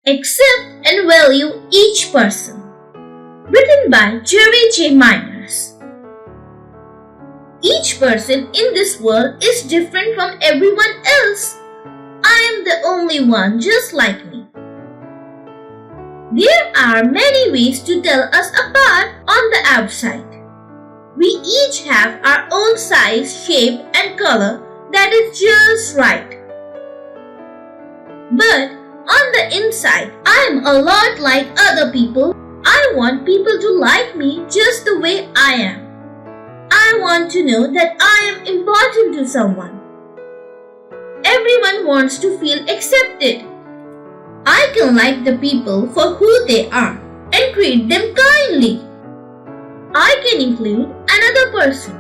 Accept and value each person. Written by Jerry J. Miners. Each person in this world is different from everyone else. I am the only one just like me. There are many ways to tell us apart on the outside. We each have our own size, shape, and color that is just right. But on the inside, I am a lot like other people. I want people to like me just the way I am. I want to know that I am important to someone. Everyone wants to feel accepted. I can like the people for who they are and treat them kindly. I can include another person.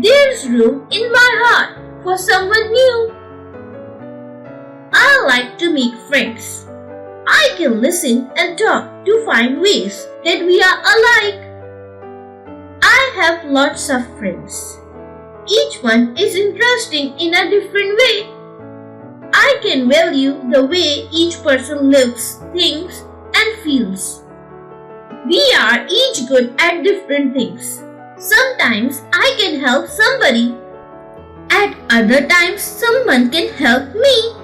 There's room in my heart for someone new. I like to make friends. I can listen and talk to find ways that we are alike. I have lots of friends. Each one is interesting in a different way. I can value the way each person lives, thinks, and feels. We are each good at different things. Sometimes I can help somebody. At other times, someone can help me.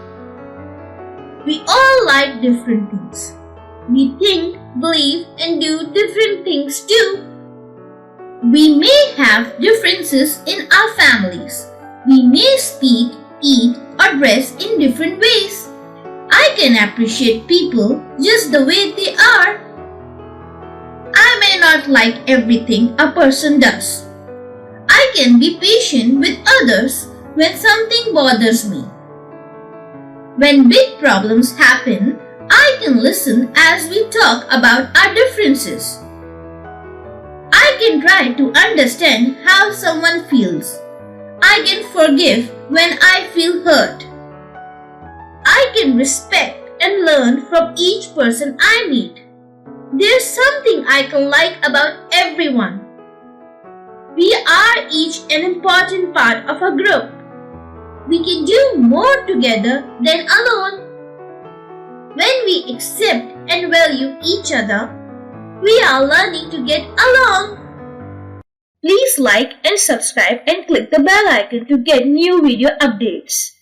We all like different things. We think, believe, and do different things too. We may have differences in our families. We may speak, eat, or dress in different ways. I can appreciate people just the way they are. I may not like everything a person does. I can be patient with others when something bothers me. When big problems happen, I can listen as we talk about our differences. I can try to understand how someone feels. I can forgive when I feel hurt. I can respect and learn from each person I meet. There's something I can like about everyone. We are each an important part of a group. We can do more together than alone. When we accept and value each other, we are learning to get along. Please like and subscribe and click the bell icon to get new video updates.